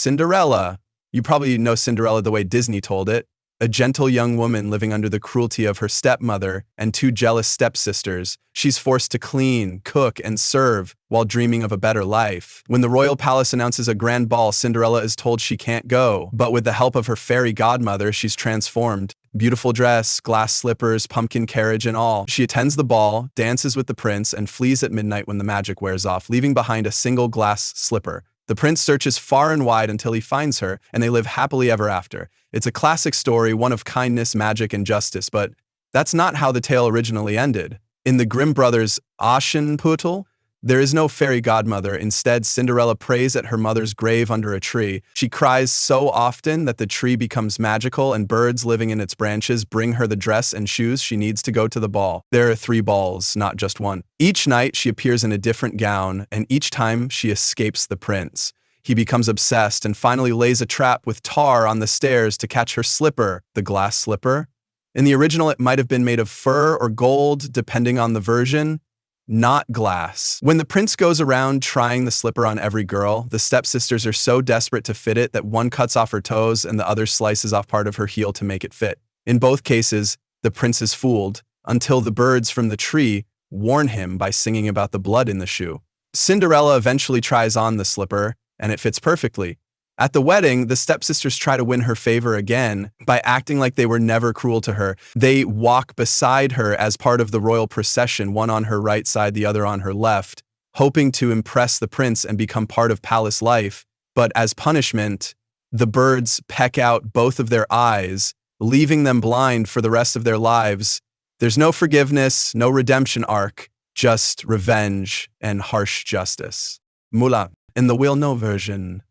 Cinderella. You probably know Cinderella the way Disney told it. A gentle young woman living under the cruelty of her stepmother and two jealous stepsisters. She's forced to clean, cook, and serve while dreaming of a better life. When the royal palace announces a grand ball, Cinderella is told she can't go, but with the help of her fairy godmother, she's transformed. Beautiful dress, glass slippers, pumpkin carriage, and all. She attends the ball, dances with the prince, and flees at midnight when the magic wears off, leaving behind a single glass slipper. The prince searches far and wide until he finds her, and they live happily ever after. It's a classic story, one of kindness, magic, and justice, but that's not how the tale originally ended. In the Grimm brothers' Aschenputtel, there is no fairy godmother. Instead, Cinderella prays at her mother's grave under a tree. She cries so often that the tree becomes magical, and birds living in its branches bring her the dress and shoes she needs to go to the ball. There are 3 balls, not just one. Each night, she appears in a different gown, and each time she escapes the prince. He becomes obsessed and finally lays a trap with tar on the stairs to catch her slipper, the glass slipper. In the original, it might have been made of fur or gold, depending on the version. Not glass. When the prince goes around trying the slipper on every girl, the stepsisters are so desperate to fit it that one cuts off her toes and the other slices off part of her heel to make it fit. In both cases, the prince is fooled until the birds from the tree warn him by singing about the blood in the shoe. Cinderella eventually tries on the slipper, and it fits perfectly. At the wedding, the stepsisters try to win her favor again by acting like they were never cruel to her. They walk beside her as part of the royal procession, one on her right side, the other on her left, hoping to impress the prince and become part of palace life. But as punishment, the birds peck out both of their eyes, leaving them blind for the rest of their lives. There's no forgiveness, no redemption arc, just revenge and harsh justice. Mulan. In the Will-No version,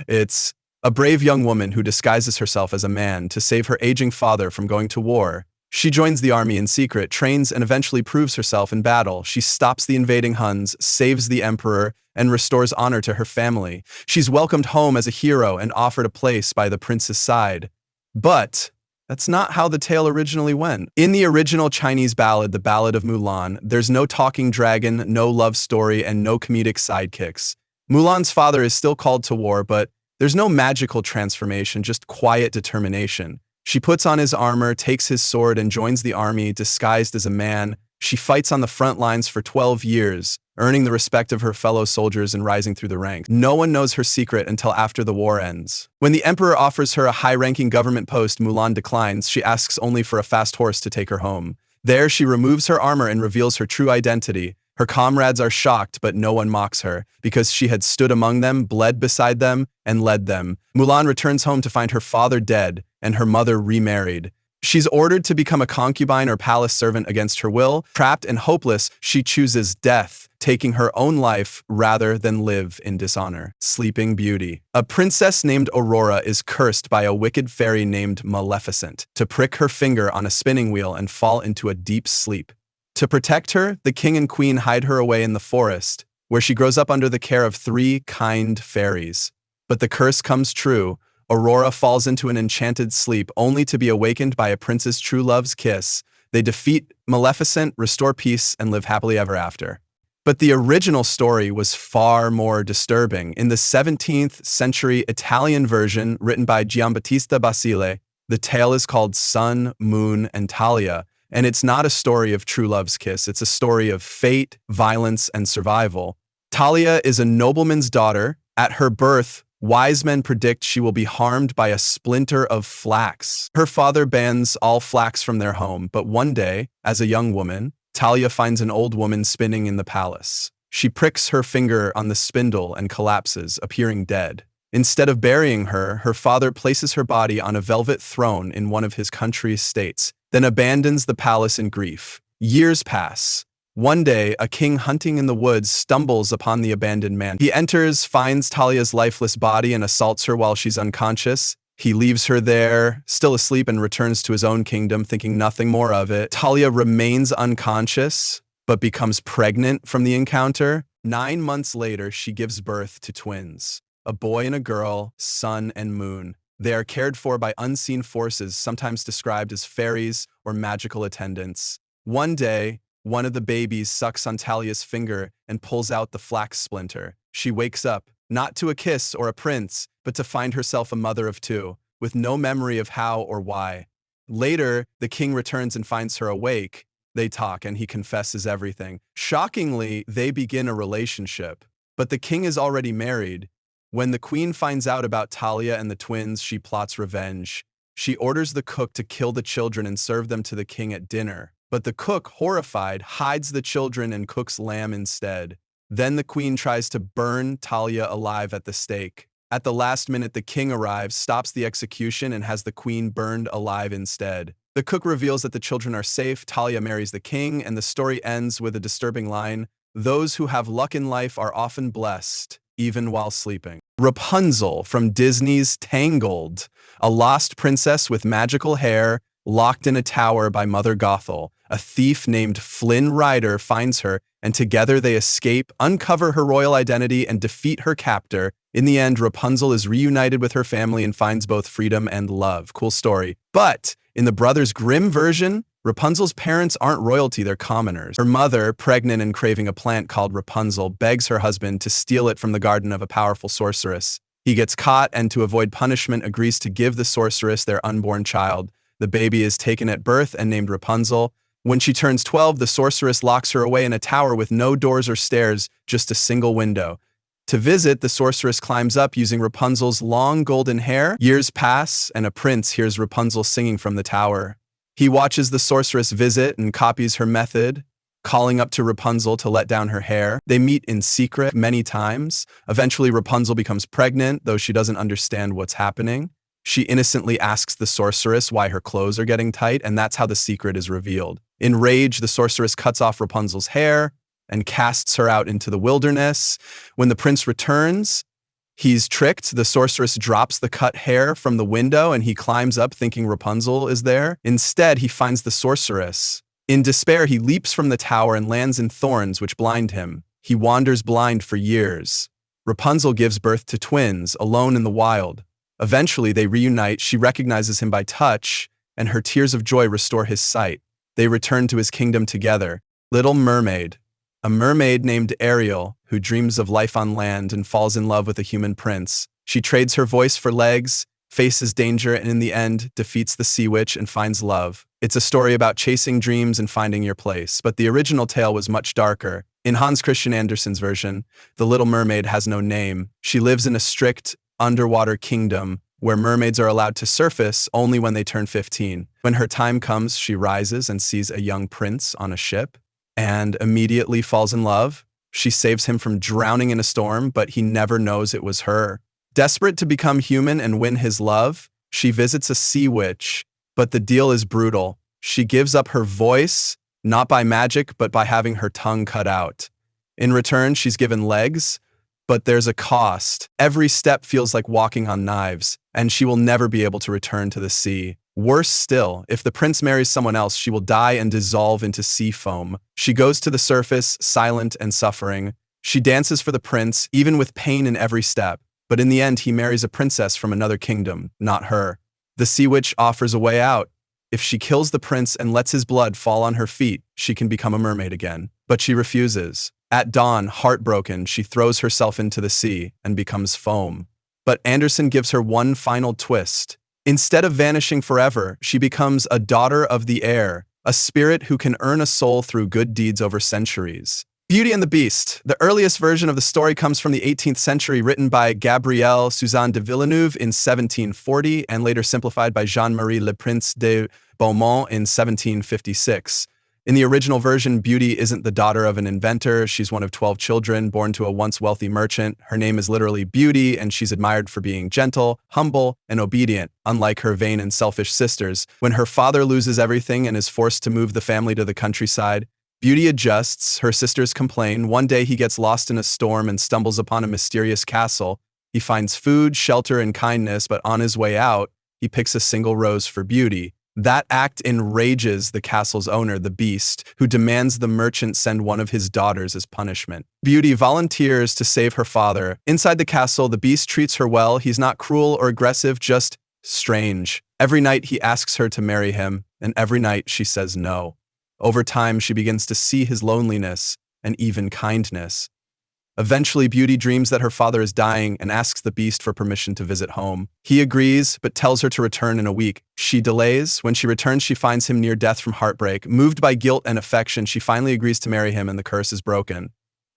it's a brave young woman who disguises herself as a man to save her aging father from going to war. She joins the army in secret, trains, and eventually proves herself in battle. She stops the invading Huns, saves the emperor, and restores honor to her family. She's welcomed home as a hero and offered a place by the prince's side. But that's not how the tale originally went. In the original Chinese ballad, The Ballad of Mulan, there's no talking dragon, no love story, and no comedic sidekicks. Mulan's father is still called to war, but there's no magical transformation, just quiet determination. She puts on his armor, takes his sword, and joins the army disguised as a man. She fights on the front lines for 12 years, earning the respect of her fellow soldiers and rising through the ranks. No one knows her secret until after the war ends. When the emperor offers her a high-ranking government post, Mulan declines. She asks only for a fast horse to take her home. There, she removes her armor and reveals her true identity. Her comrades are shocked, but no one mocks her, because she had stood among them, bled beside them, and led them. Mulan returns home to find her father dead and her mother remarried. She's ordered to become a concubine or palace servant against her will. Trapped and hopeless, she chooses death, taking her own life rather than live in dishonor. Sleeping Beauty. A princess named Aurora is cursed by a wicked fairy named Maleficent to prick her finger on a spinning wheel and fall into a deep sleep. To protect her, the king and queen hide her away in the forest, where she grows up under the care of 3 kind fairies. But the curse comes true. Aurora falls into an enchanted sleep, only to be awakened by a prince's true love's kiss. They defeat Maleficent, restore peace, and live happily ever after. But the original story was far more disturbing. In the 17th century Italian version, written by Giambattista Basile, the tale is called Sun, Moon, and Talia. And it's not a story of true love's kiss, it's a story of fate, violence, and survival. Talia is a nobleman's daughter. At her birth, wise men predict she will be harmed by a splinter of flax. Her father bans all flax from their home, but one day, as a young woman, Talia finds an old woman spinning in the palace. She pricks her finger on the spindle and collapses, appearing dead. Instead of burying her, her father places her body on a velvet throne in one of his country estates, then abandons the palace in grief. Years pass. One day, a king hunting in the woods stumbles upon the abandoned man. He enters, finds Talia's lifeless body, and assaults her while she's unconscious. He leaves her there, still asleep, and returns to his own kingdom, thinking nothing more of it. Talia remains unconscious, but becomes pregnant from the encounter. 9 months later, she gives birth to twins, a boy and a girl, sun and moon. They are cared for by unseen forces, sometimes described as fairies or magical attendants. One day, one of the babies sucks on Talia's finger and pulls out the flax splinter. She wakes up, not to a kiss or a prince, but to find herself a mother of two, with no memory of how or why. Later, the king returns and finds her awake. They talk and he confesses everything. Shockingly, they begin a relationship. But the king is already married. When the queen finds out about Talia and the twins, she plots revenge. She orders the cook to kill the children and serve them to the king at dinner. But the cook, horrified, hides the children and cooks lamb instead. Then the queen tries to burn Talia alive at the stake. At the last minute, the king arrives, stops the execution, and has the queen burned alive instead. The cook reveals that the children are safe, Talia marries the king, and the story ends with a disturbing line: "Those who have luck in life are often blessed, even while sleeping." Rapunzel from Disney's Tangled, a lost princess with magical hair, locked in a tower by Mother Gothel. A thief named Flynn Rider finds her, and together they escape, uncover her royal identity, and defeat her captor. In the end, Rapunzel is reunited with her family and finds both freedom and love. Cool story. But in the Brothers Grimm version, Rapunzel's parents aren't royalty, they're commoners. Her mother, pregnant and craving a plant called Rapunzel, begs her husband to steal it from the garden of a powerful sorceress. He gets caught and, to avoid punishment, agrees to give the sorceress their unborn child. The baby is taken at birth and named Rapunzel. When she turns 12, the sorceress locks her away in a tower with no doors or stairs, just a single window. To visit, the sorceress climbs up using Rapunzel's long golden hair. Years pass, and a prince hears Rapunzel singing from the tower. He watches the sorceress visit and copies her method, calling up to Rapunzel to let down her hair. They meet in secret many times. Eventually, Rapunzel becomes pregnant, though she doesn't understand what's happening. She innocently asks the sorceress why her clothes are getting tight, and that's how the secret is revealed. In rage, the sorceress cuts off Rapunzel's hair and casts her out into the wilderness. When the prince returns, he's tricked. The sorceress drops the cut hair from the window and he climbs up thinking Rapunzel is there. Instead, he finds the sorceress. In despair, he leaps from the tower and lands in thorns which blind him. He wanders blind for years. Rapunzel gives birth to twins, alone in the wild. Eventually, they reunite. She recognizes him by touch, and her tears of joy restore his sight. They return to his kingdom together. Little Mermaid. A mermaid named Ariel, who dreams of life on land and falls in love with a human prince. She trades her voice for legs, faces danger, and in the end, defeats the sea witch and finds love. It's a story about chasing dreams and finding your place, but the original tale was much darker. In Hans Christian Andersen's version, the Little Mermaid has no name. She lives in a strict underwater kingdom where mermaids are allowed to surface only when they turn 15. When her time comes, she rises and sees a young prince on a ship and immediately falls in love. She saves him from drowning in a storm, but he never knows it was her. Desperate to become human and win his love, she visits a sea witch, but the deal is brutal. She gives up her voice, not by magic, but by having her tongue cut out. In return, she's given legs, but there's a cost. Every step feels like walking on knives, and she will never be able to return to the sea. Worse still, if the prince marries someone else, she will die and dissolve into sea foam. She goes to the surface, silent and suffering. She dances for the prince, even with pain in every step. But in the end, he marries a princess from another kingdom, not her. The sea witch offers a way out. If she kills the prince and lets his blood fall on her feet, she can become a mermaid again. But she refuses. At dawn, heartbroken, she throws herself into the sea and becomes foam. But Andersen gives her one final twist. Instead of vanishing forever, she becomes a daughter of the air, a spirit who can earn a soul through good deeds over centuries. Beauty and the Beast. The earliest version of the story comes from the 18th century, written by Gabrielle Suzanne de Villeneuve in 1740 and later simplified by Jean-Marie Le Prince de Beaumont in 1756. In the original version, Beauty isn't the daughter of an inventor. She's one of 12 children born to a once wealthy merchant. Her name is literally Beauty, and she's admired for being gentle, humble, and obedient, unlike her vain and selfish sisters. When her father loses everything and is forced to move the family to the countryside, Beauty adjusts. Her sisters complain. One day he gets lost in a storm and stumbles upon a mysterious castle. He finds food, shelter, and kindness, but on his way out, he picks a single rose for Beauty. That act enrages the castle's owner, the Beast, who demands the merchant send one of his daughters as punishment. Beauty volunteers to save her father. Inside the castle, the Beast treats her well. He's not cruel or aggressive, just strange. Every night he asks her to marry him, and every night she says no. Over time, she begins to see his loneliness and even kindness. Eventually, Beauty dreams that her father is dying and asks the Beast for permission to visit home. He agrees, but tells her to return in a week. She delays. When she returns, she finds him near death from heartbreak. Moved by guilt and affection, she finally agrees to marry him and the curse is broken.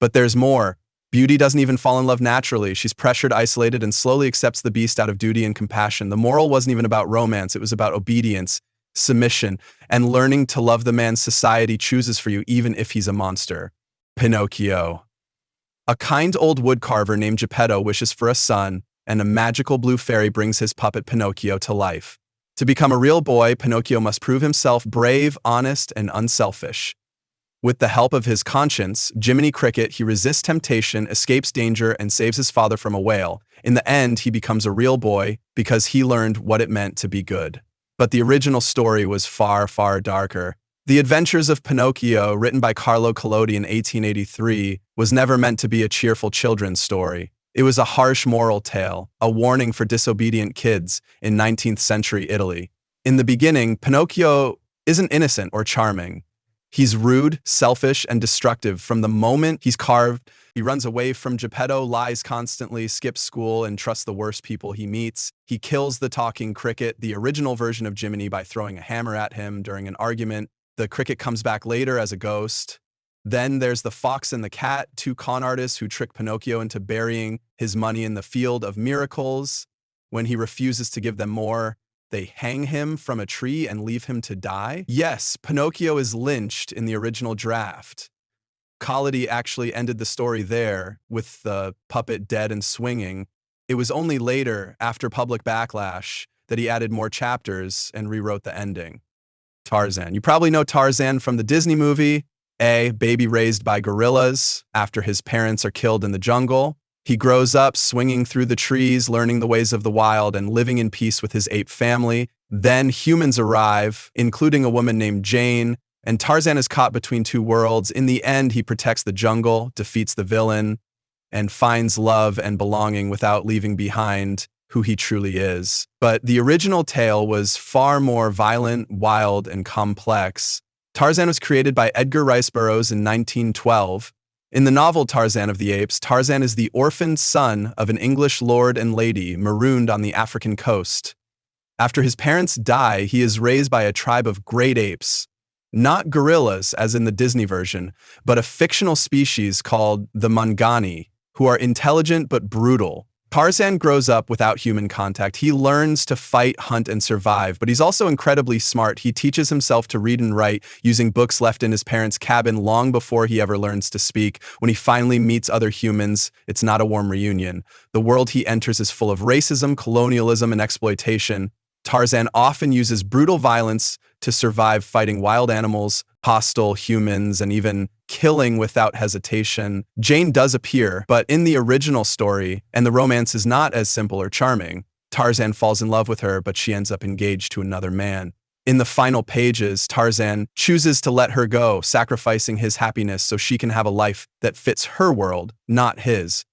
But there's more. Beauty doesn't even fall in love naturally. She's pressured, isolated, and slowly accepts the Beast out of duty and compassion. The moral wasn't even about romance. It was about obedience, submission, and learning to love the man society chooses for you, even if he's a monster. Pinocchio. A kind old woodcarver named Geppetto wishes for a son, and a magical blue fairy brings his puppet Pinocchio to life. To become a real boy, Pinocchio must prove himself brave, honest, and unselfish. With the help of his conscience, Jiminy Cricket, he resists temptation, escapes danger, and saves his father from a whale. In the end, he becomes a real boy because he learned what it meant to be good. But the original story was far, far darker. The Adventures of Pinocchio, written by Carlo Collodi in 1883, was never meant to be a cheerful children's story. It was a harsh moral tale, a warning for disobedient kids in 19th century Italy. In the beginning, Pinocchio isn't innocent or charming. He's rude, selfish, and destructive from the moment he's carved. He runs away from Geppetto, lies constantly, skips school, and trusts the worst people he meets. He kills the talking cricket, the original version of Jiminy, by throwing a hammer at him during an argument. The cricket comes back later as a ghost. Then there's the fox and the cat, two con artists who trick Pinocchio into burying his money in the field of miracles. When he refuses to give them more, they hang him from a tree and leave him to die. Yes, Pinocchio is lynched in the original draft. Collodi actually ended the story there, with the puppet dead and swinging. It was only later, after public backlash, that he added more chapters and rewrote the ending. Tarzan. You probably know Tarzan from the Disney movie. A baby raised by gorillas after his parents are killed in the jungle. He grows up swinging through the trees, learning the ways of the wild and living in peace with his ape family. Then humans arrive, including a woman named Jane, and Tarzan is caught between two worlds. In the end, he protects the jungle, defeats the villain, and finds love and belonging without leaving behind who he truly is. But the original tale was far more violent, wild, and complex. Tarzan was created by Edgar Rice Burroughs in 1912. In the novel Tarzan of the Apes, Tarzan is the orphaned son of an English lord and lady marooned on the African coast. After his parents die, he is raised by a tribe of great apes. Not gorillas, as in the Disney version, but a fictional species called the Mangani, who are intelligent but brutal. Tarzan grows up without human contact. He learns to fight, hunt, and survive, but he's also incredibly smart. He teaches himself to read and write using books left in his parents' cabin long before he ever learns to speak. When he finally meets other humans, it's not a warm reunion. The world he enters is full of racism, colonialism, and exploitation. Tarzan often uses brutal violence to survive, fighting wild animals, hostile humans, and even killing without hesitation. Jane does appear, but in the original story, and the romance is not as simple or charming. Tarzan falls in love with her, but she ends up engaged to another man. In the final pages, Tarzan chooses to let her go, sacrificing his happiness so she can have a life that fits her world, not his.